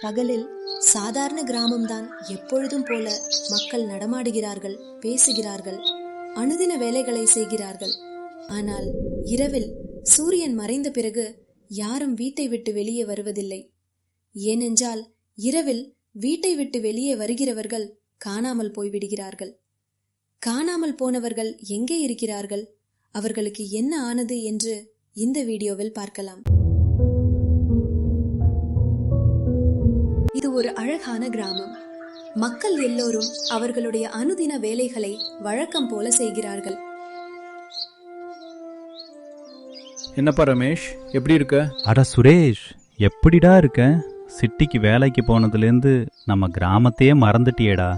பகலில் சாதாரண கிராமம்தான். எப்பொழுதும் போல மக்கள் நடமாடுகிறார்கள், பேசுகிறார்கள், அனுதின வேலைகளை செய்கிறார்கள். ஆனால் இரவில் சூரியன் மறைந்த பிறகு யாரும் வீட்டை விட்டு வெளியே வருவதில்லை. ஏனென்றால் இரவில் வீட்டை விட்டு வெளியே வருகிறவர்கள் காணாமல் போய்விடுகிறார்கள். காணாமல் போனவர்கள் எங்கே இருக்கிறார்கள், அவர்களுக்கு என்ன ஆனது என்று இந்த வீடியோவில் பார்க்கலாம். இது ஒரு அழகான கிராமம். மக்கள் எல்லோரும் அவர்களுடைய அனுதின வேலைகளை வழக்கம் போல செய்கிறார்கள். என்னப்பா ரமேஷ், எப்படி இருக்க? அட சுரேஷ், எப்படிடா இருக்க? சிட்டிக்கு வேலைக்கு போனதுலேருந்து நம்ம கிராமத்தையே மறந்துட்டியேடா.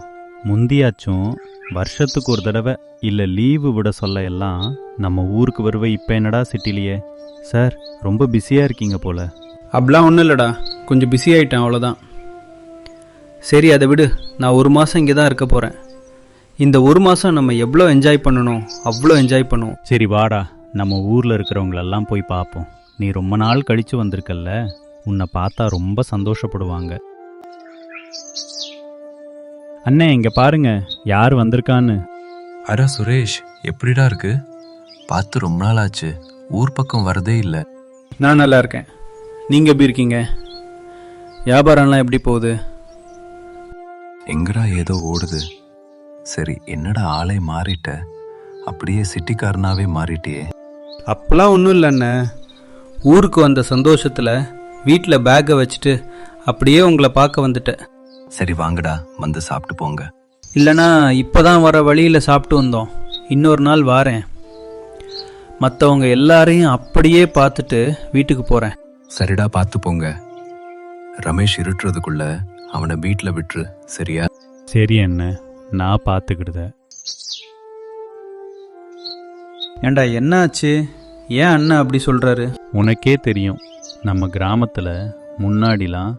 முந்தியாச்சும் வருஷத்துக்கு ஒரு தடவை இல்லை லீவு விட சொல்ல எல்லாம் நம்ம ஊருக்கு வருவே. இப்போ என்னடா சிட்டிலேயே? சார், ரொம்ப பிஸியாக இருக்கீங்க போல. அப்படிலாம் ஒன்றும் இல்லைடா, கொஞ்சம் பிஸி ஆகிட்டேன், அவ்வளோதான். சரி, அதை விடு. நான் ஒரு மாதம் இங்கே தான் இருக்க போகிறேன். இந்த ஒரு மாதம் நம்ம எவ்வளோ என்ஜாய் பண்ணணும் அவ்வளோ என்ஜாய் பண்ணுவோம். சரி வாடா, நம்ம ஊரில் இருக்கிறவங்களெல்லாம் போய் பார்ப்போம். நீ ரொம்ப நாள் கழித்து வந்திருக்கல்ல, உன்னை பார்த்தா ரொம்ப சந்தோஷப்படுவாங்க. அண்ணே, இங்கே பாருங்க யார் வந்திருக்கான்னு. அட சுரேஷ், எப்படிடா இருக்கு? பார்த்து ரொம்ப நாள் ஆச்சு, ஊர் பக்கம் வரதே இல்லை. நான் நல்லா இருக்கேன். நீங்கள் எப்படி இருக்கீங்க? வியாபாரம்லாம் எப்படி போகுது? எங்கடா ஏதோ ஓடுது. சரி, என்னடா ஆளே மாறிட்ட, அப்படியே சிட்டிக்காரனாவே மாறிட்டியே. அப்பெல்லாம் ஒன்றும் இல்லை அண்ணே. ஊருக்கு வந்த சந்தோஷத்தில் வீட்டில் பேக்கை வச்சுட்டு அப்படியே உங்களை பார்க்க வந்துட்டேன். சரி வாங்கடா, வந்து சாப்பிட்டு போங்க. இல்லைனா இப்போ தான் வர வழியில் சாப்பிட்டு வந்தோம். இன்னொரு நாள் வாரேன். மற்றவங்க எல்லாரையும் அப்படியே பார்த்துட்டு வீட்டுக்கு போகிறேன். சரிடா, பார்த்து போங்க. ரமேஷ் இருட்டுறதுக்குள்ள அவனை வீட்டில் விட்டுரு, சரியா? சரி அண்ணே, நான் பார்த்துக்கிடுத. ஏண்டா என்னாச்சு? ஏன் அண்ணன் அப்படி சொல்கிறாரு? உனக்கே தெரியும், நம்ம கிராமத்தில் முன்னாடிலாம்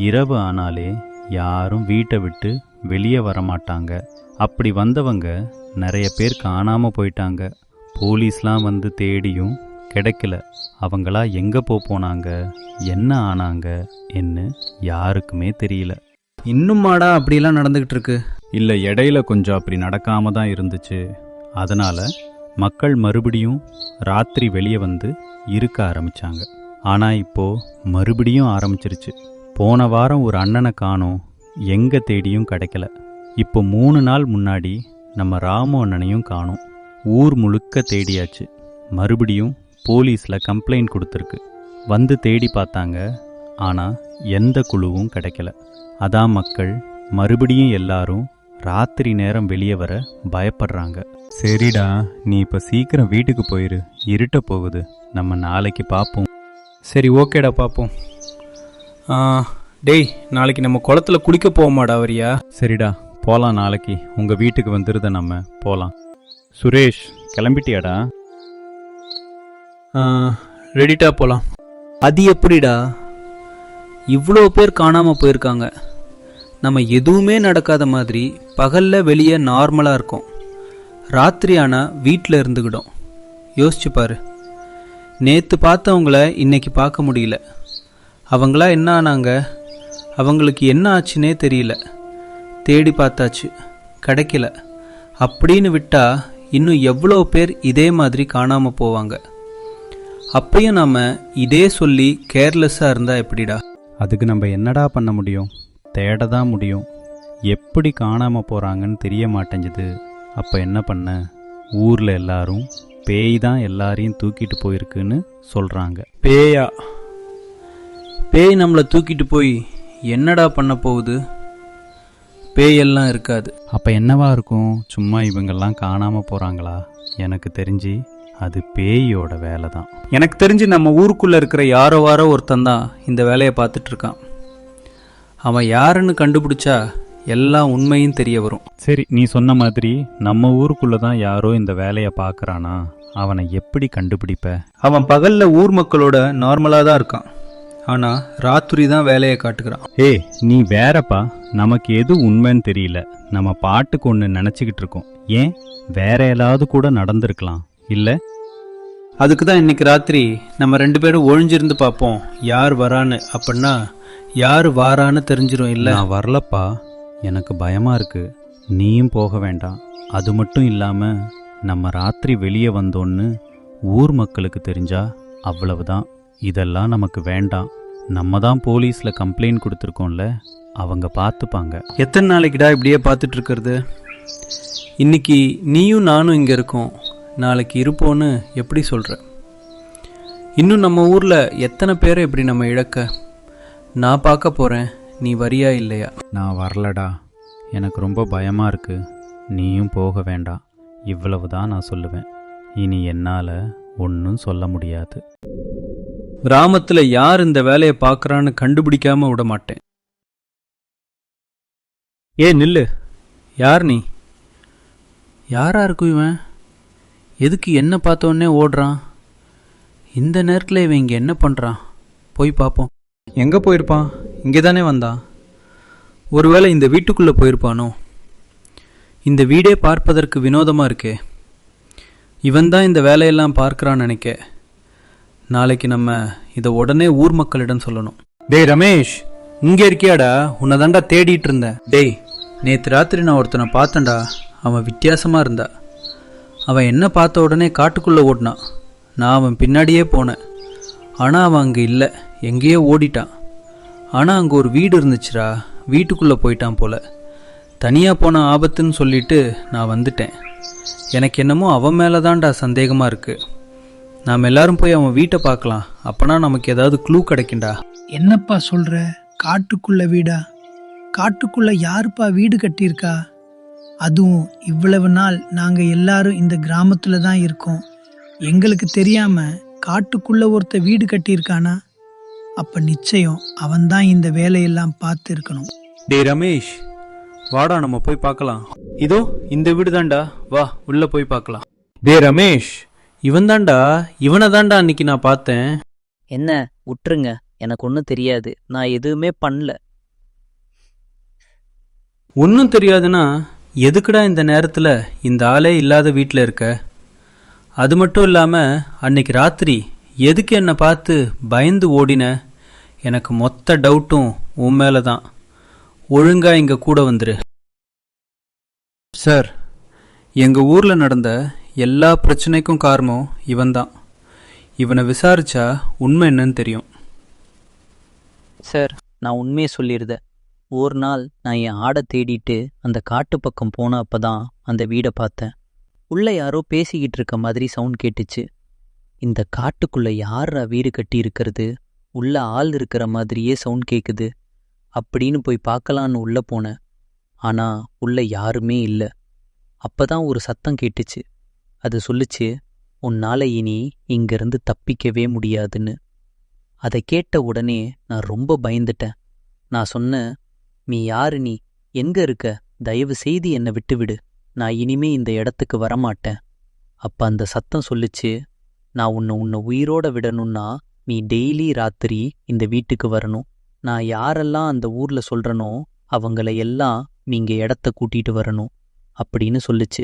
இரவு ஆனாலே யாரும் வீட்டை விட்டு வெளியே வரமாட்டாங்க. அப்படி வந்தவங்க நிறைய பேர் காணாமல் போயிட்டாங்க. போலீஸ்லாம் வந்து தேடியும் கிடைக்கல. அவங்களா எங்கே போனாங்க, என்ன ஆனாங்க என்ன யாருக்குமே தெரியல. இன்னுமாடா அப்படிலாம் நடந்துக்கிட்டு இருக்கு? இல்லை, இடையில கொஞ்சம் அப்படி நடக்காம தான் இருந்துச்சு. அதனால் மக்கள் மறுபடியும் ராத்திரி வெளியே வந்து இருக்க ஆரம்பித்தாங்க. ஆனால் இப்போது மறுபடியும் ஆரம்பிச்சிருச்சு. போன வாரம் ஒரு அண்ணனை காணோம், எங்கே தேடியும் கிடைக்கல. இப்போ 3 நாள் முன்னாடி நம்ம ராமு அண்ணனையும் காணோம். ஊர் முழுக்க தேடியாச்சு. மறுபடியும் போலீஸில் கம்ப்ளைண்ட் கொடுத்துருக்கு. வந்து தேடி பார்த்தாங்க, ஆனால் எந்த குழுவும் கிடைக்கல. அதான் மக்கள் மறுபடியும் எல்லாரும் ராத்திரி நேரம் வெளியே வர பயப்படுறாங்க. சரிடா, நீ இப்போ சீக்கிரம் வீட்டுக்கு போயிரு, இருட்ட போகுது. நம்ம நாளைக்கு பார்ப்போம். சரி, ஓகேடா, பார்ப்போம். டேய், நாளைக்கு நம்ம குளத்துல குளிக்க போவோமாடா, வரியா? சரிடா, போகலாம். நாளைக்கு உங்கள் வீட்டுக்கு வந்துருத, நம்ம போகலாம். சுரேஷ், கிளம்பிட்டியாடா? ரெடிட்டா போகலாம். அது எப்படிடா? இவ்வளோ பேர் காணாமல் போயிருக்காங்க. நம்ம எதுவுமே நடக்காத மாதிரி பகலில் வெளியே நார்மலாக இருக்கோம். ராத்திரி ஆனால் வீட்டில் இருந்துக்கிடும். யோசிச்சு பாரு. நேற்று பார்த்தவங்கள இன்னைக்கு பார்க்க முடியல. அவங்களா என்ன ஆனாங்க, அவங்களுக்கு என்ன ஆச்சுன்னே தெரியல. தேடி பார்த்தாச்சு, கிடைக்கல. அப்படின்னு விட்டால் இன்னும் எவ்வளோ பேர் இதே மாதிரி காணாமல் போவாங்க. அப்பயும் நாம் இதே சொல்லி கேர்லெஸ்ஸாக இருந்தால் எப்படிடா? அதுக்கு நம்ம என்னடா பண்ண முடியும்? தேட தான் முடியும். எப்படி காணாமல் போகிறாங்கன்னு தெரிய மாட்டேங்குது. அப்போ என்ன பண்ண? ஊரில் எல்லாரும் பேய் தான் எல்லாரையும் தூக்கிட்டு போயிருக்குன்னு சொல்கிறாங்க. பேயா? பேய் நம்மளை தூக்கிட்டு போய் என்னடா பண்ண போகுது? பேயெல்லாம் இருக்காது. அப்போ என்னவா இருக்கும்? சும்மா இவங்கெல்லாம் காணாமல் போகிறாங்களா? எனக்கு தெரிஞ்சு அது பேயோட வேலை தான். எனக்கு தெரிஞ்சு நம்ம ஊருக்குள்ளே இருக்கிற யாரோ ஒருத்தன் தான் இந்த வேலையை பார்த்துட்டு இருக்கான். அவன் யாருன்னு கண்டுபிடிச்சா எல்லாம் உண்மையும் தெரிய வரும். சரி, நீ சொன்ன மாதிரி நம்ம ஊருக்குள்ளே தான் யாரோ இந்த வேலையை பார்க்குறானா? அவனை எப்படி கண்டுபிடிப்ப? அவன் பகலில் ஊர் மக்களோட நார்மலாக தான் இருக்கான். ஆனால் ராத்திரி தான் வேலையை காட்டுக்கிறான். ஏய், நீ வேறப்பா. நமக்கு எது உண்மைன்னு தெரியல. நம்ம பாட்டுக்கு ஒன்று நினச்சிக்கிட்டு இருக்கோம். ஏன் வேற ஏதாவது கூட நடந்திருக்கலாம் இல்லை? அதுக்கு தான் இன்னைக்கு ராத்திரி நம்ம 2 பேரும் ஒழிஞ்சிருந்து பார்ப்போம் யார் வரான்னு. அப்படின்னா யார் வாரான்னு தெரிஞ்சிரும் இல்லை? நான் வரலப்பா, எனக்கு பயமா இருக்கு. நீயும் போக வேண்டாம். அது மட்டும் இல்லாம நம்ம ராத்திரி வெளியே வந்தோன்னு ஊர் மக்களுக்கு தெரிஞ்சா அவ்வளவுதான். இதெல்லாம் நமக்கு வேண்டாம். நம்ம தான் போலீஸ்ல கம்ப்ளைண்ட் கொடுத்துருக்கோம்ல, அவங்க பார்த்துப்பாங்க. எத்தனை நாளைக்குடா இப்படியே பார்த்துட்டு இருக்கிறது? இன்னைக்கு நீயும் நானும் இங்கே இருக்கோம், நாளைக்கு இருப்போன்னு எப்படி சொல்கிற? இன்னும் நம்ம ஊரில் எத்தனை பேரை இப்படி நம்ம இழக்க? நான் பார்க்க போகிறேன், நீ வரியா இல்லையா? நான் வரலடா, எனக்கு ரொம்ப பயமா இருக்கு. நீயும் போக வேண்டாம். இவ்வளவுதான் நான் சொல்லுவேன். இனி என்னால் ஒன்றும் சொல்ல முடியாது. கிராமத்தில் யார் இந்த வேலையை பார்க்குறான்னு கண்டுபிடிக்காம விட மாட்டேன். ஏ நில்லு, யார் நீ? யாரா இருக்கும் இவன்? எதுக்கு என்ன பார்த்தோன்னே ஓடுறான்? இந்த நேரத்தில் இவன் இங்கே என்ன பண்ணுறான்? போய் பார்ப்போம். எங்கே போயிருப்பான்? இங்கே தானே வந்தான். ஒருவேளை இந்த வீட்டுக்குள்ளே போயிருப்பானோ? இந்த வீடே பார்ப்பதற்கு வினோதமாக இருக்கே. இவன் தான் இந்த வேலையெல்லாம் பார்க்குறான்னு நினைக்க. நாளைக்கு நம்ம இதை உடனே ஊர் மக்களிடம் சொல்லணும். டேய் ரமேஷ், இங்கே இருக்கியாடா? உன்னை தாண்டா தேடிட்டு இருந்தேன். டேய், நேற்று ராத்திரி நான் ஒருத்தனை பார்த்தேன்டா. அவன் வித்தியாசமாக இருந்தா. அவன் என்ன பார்த்த உடனே காட்டுக்குள்ளே ஓடினான். நான் அவன் பின்னாடியே போனேன். ஆனால் அவன் அங்கே இல்லை, எங்கேயோ ஓடிட்டான். ஆனால் அங்கே ஒரு வீடு இருந்துச்சுடா, வீட்டுக்குள்ளே போயிட்டான் போல. தனியாக போன ஆபத்துன்னு சொல்லிட்டு நான் வந்துட்டேன். எனக்கு என்னமோ அவன் மேலே தான்டா சந்தேகமாக இருக்குது. நாம் எல்லாரும் போய் அவன் வீட்டை பார்க்கலாம், அப்போனா நமக்கு ஏதாவது க்ளூ கிடைக்கும்டா. என்னப்பா சொல்ற? காட்டுக்குள்ள வீடா? காட்டுக்குள்ள யாருப்பா வீடு கட்டியிருக்கா? அதுவும் இவ்வளவு நாள் நாங்க எல்லாரும் இந்த கிராமத்துல தான் இருக்கோம். எங்களுக்கு தெரியாம காட்டுக்குள்ள ஒருத்த வீடு கட்டியிருக்கானா? அப்ப நிச்சயம் அவன்தான் இந்த வேலையெல்லாம் பார்த்து இருக்கணும். டேய் ரமேஷ், வாடா நம்ம போய் பார்க்கலாம். இதோ இந்த வீடு தான்டா, வா உள்ள போய் பார்க்கலாம். டேய் ரமேஷ், இவன் தான்டா, இவனை தான்டா அன்னைக்கு நான் பார்த்தேன். என்ன விட்டுருங்க, எனக்கு ஒன்றும் தெரியாது, நான் எதுவுமே பண்ணல. ஒன்றும் தெரியாதுன்னா எதுக்குடா இந்த நேரத்தில் இந்த ஆளே இல்லாத வீட்டில் இருக்க? அது மட்டும் இல்லாமல் அன்னைக்கு ராத்திரி எதுக்கு என்னை பார்த்து பயந்து ஓடின? எனக்கு மொத்த டவுட்டும் உன் மேலே தான். ஒழுங்கா இங்கே கூட வந்துரு. சார், எங்கள் ஊரில் நடந்த எல்லா பிரச்சனைக்கும் காரணம் இவன்தான். இவனை விசாரிச்சா உண்மை என்னன்னு தெரியும். சார், நான் உண்மையை சொல்லிடுதேன். ஒரு நாள் நான் என் ஆடை தேடிட்டு அந்த காட்டு பக்கம் போன அப்பதான் அந்த வீடை பார்த்தேன். உள்ள யாரோ பேசிக்கிட்டு இருக்க மாதிரி சவுண்ட் கேட்டுச்சு. இந்த காட்டுக்குள்ள யாரா வீடு கட்டி இருக்கிறது? உள்ள ஆள் இருக்கிற மாதிரியே சவுண்ட் கேட்குது அப்படின்னு போய் பார்க்கலான்னு உள்ள போனேன். ஆனா உள்ள யாருமே இல்லை. அப்பதான் ஒரு சத்தம் கேட்டுச்சு. அது சொல்லுச்சு, உன்னால இனி இங்கிருந்து தப்பிக்கவே முடியாதுன்னு. அதை கேட்ட உடனே நான் ரொம்ப பயந்துட்டேன். நான் சொன்னேன், நீ யாரு? நீ எங்க இருக்க? தயவு செய்து என்னை விட்டுவிடு. நான் இனிமே இந்த இடத்துக்கு வரமாட்டேன். அப்ப அந்த சத்தம் சொல்லுச்சு, நான் உன்னை உயிரோட விடணும்னா நீ டெய்லி ராத்திரி இந்த வீட்டுக்கு வரணும். நான் யாரெல்லாம் அந்த ஊர்ல சொல்றனோ அவங்கள எல்லாம் நீங்க இடத்த கூட்டிட்டு வரணும் அப்படின்னு சொல்லுச்சு.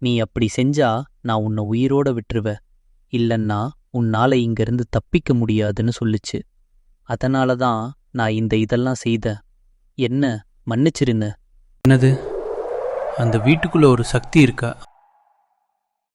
நீ அப்படி செஞ்சா நான் உன்னை உயிரோட விட்டுருவ, இல்லன்னா உன்னால இங்கிருந்து தப்பிக்க முடியாதுன்னு சொல்லுச்சு. அதனால தான் நான் இதெல்லாம் செய்தேன். என்ன மன்னிச்சிருங்க. என்னது? அந்த வீட்டுக்குள்ள ஒரு சக்தி இருக்கா?